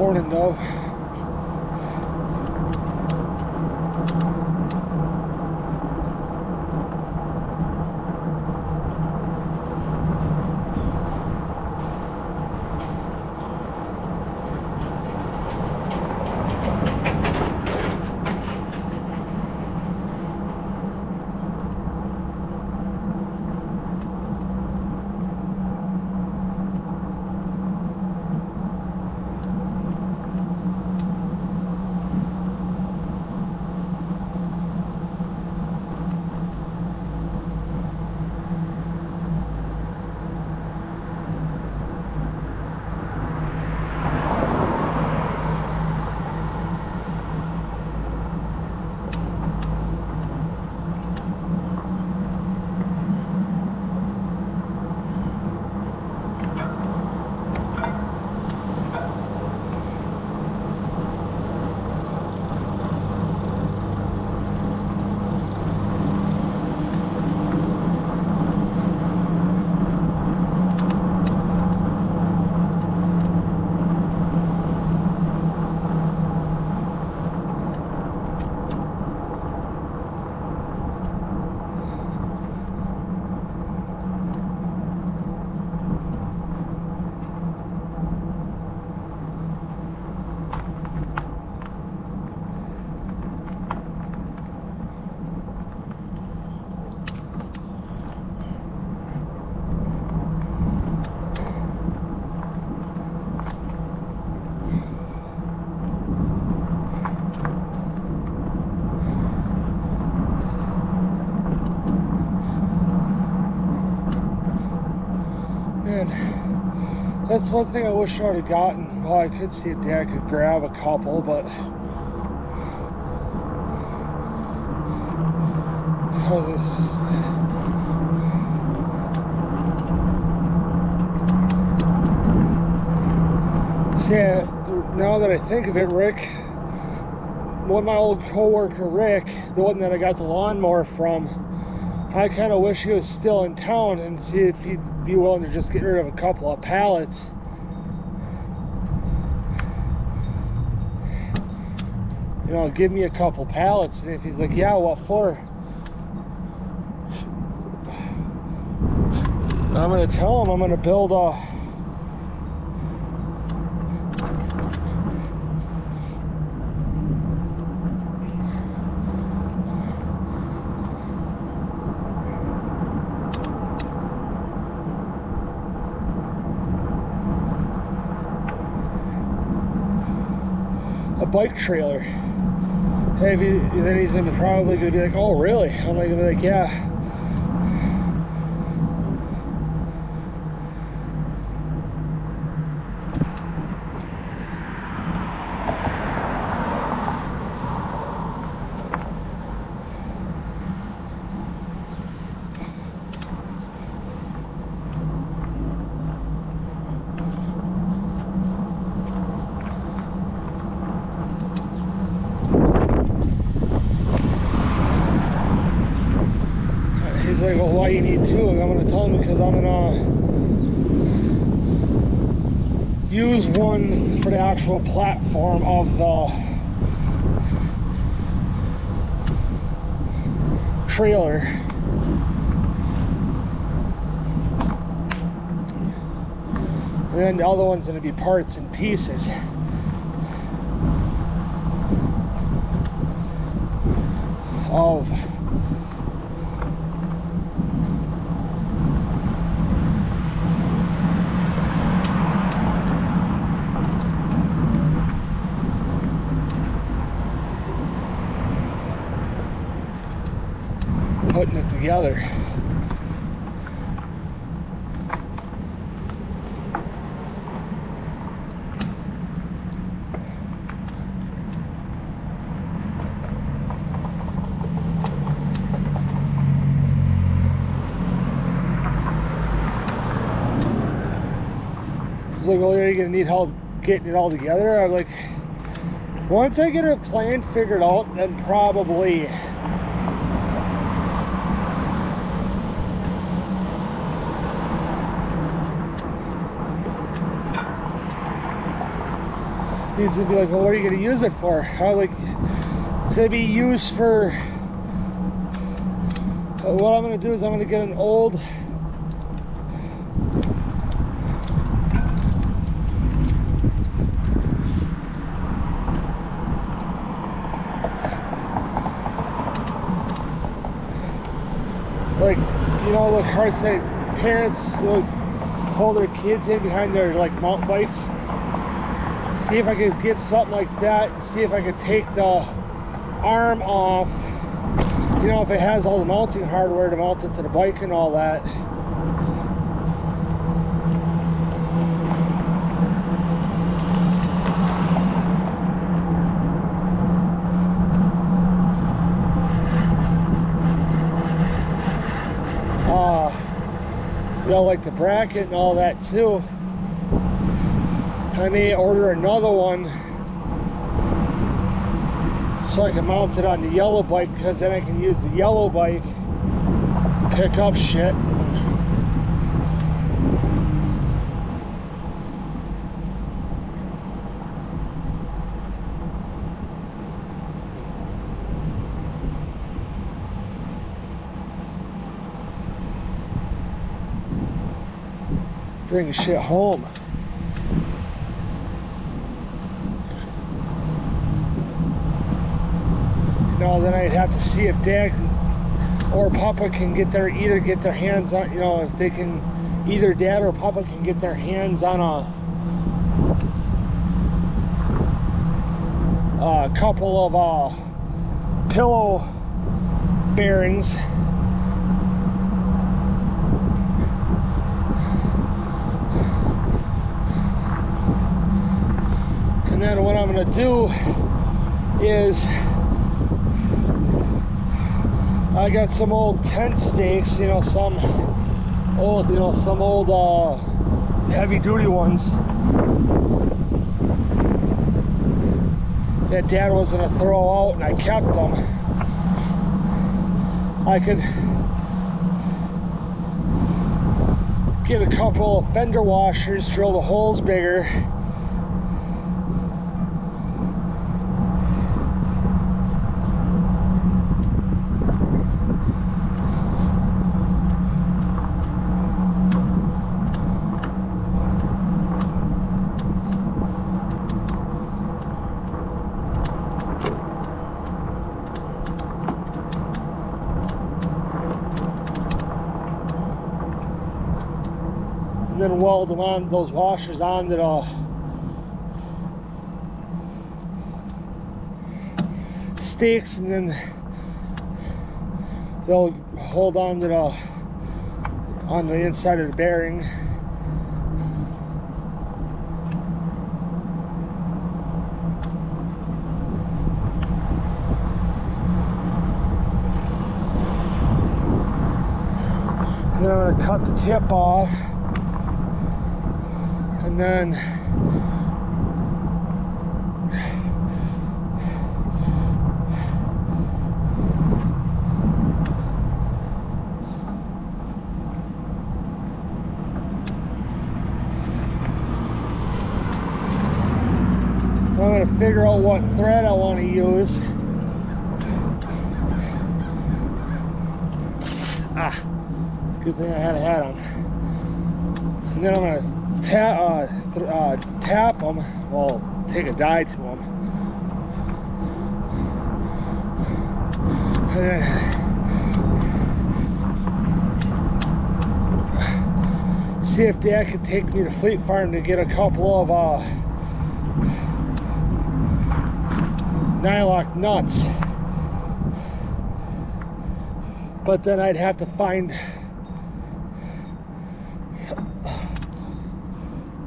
mourning dove. Man, that's one thing I wish I would have gotten. Well, I could see if Dad could grab a couple, but see, now that I think of it, Rick, my old coworker Rick, the one that I got the lawnmower from, I kind of wish he was still in town and see if he'd be willing to just get rid of a couple of pallets. You know, give me a couple pallets. And if he's like, yeah, what for? I'm going to tell him I'm going to build a bike trailer. Hey, then he's probably going to be like, oh, really? I'm going to be like, yeah. He's like, well, why you need two? And I'm going to tell him because I'm going to use one for the actual platform of the trailer. And then the other one's going to be parts and pieces. Of putting it together. He's like, oh, you're gonna need help getting it all together. I'm like, once I get a plan figured out, then probably He's gonna be like, well, what are you gonna use it for? I'm like, it's gonna be used for, what I'm gonna do is I'm gonna get an old like, you know, the carts that parents pull their kids in behind their like mountain bikes. See if I could get something like that and see if I could take the arm off, you know, if it has all the mounting hardware to mount it to the bike and all that. You know, like the bracket and all that too. I may order another one so I can mount it on the yellow bike, because then I can use the yellow bike to pick up shit. Bring shit home. No, then I'd have to see if Dad or Papa can either get their hands on, you know, if they can, either Dad or Papa can get their hands on a couple of pillow bearings. And then what I'm gonna do is, I got some old tent stakes, you know, some old heavy duty ones that Dad was gonna throw out, and I kept them. I could get a couple of fender washers, drill the holes bigger. And then weld them on, those washers on to the stakes, and then they'll hold on to on the inside of the bearing. And then I'm going to cut the tip off. And then I'm going to figure out what thread I want to use. Good thing I had a hat on. And then I'm going to tap them, well, take a die to them, and then see if Dad could take me to Fleet Farm to get a couple of nylock nuts. But then I'd have to find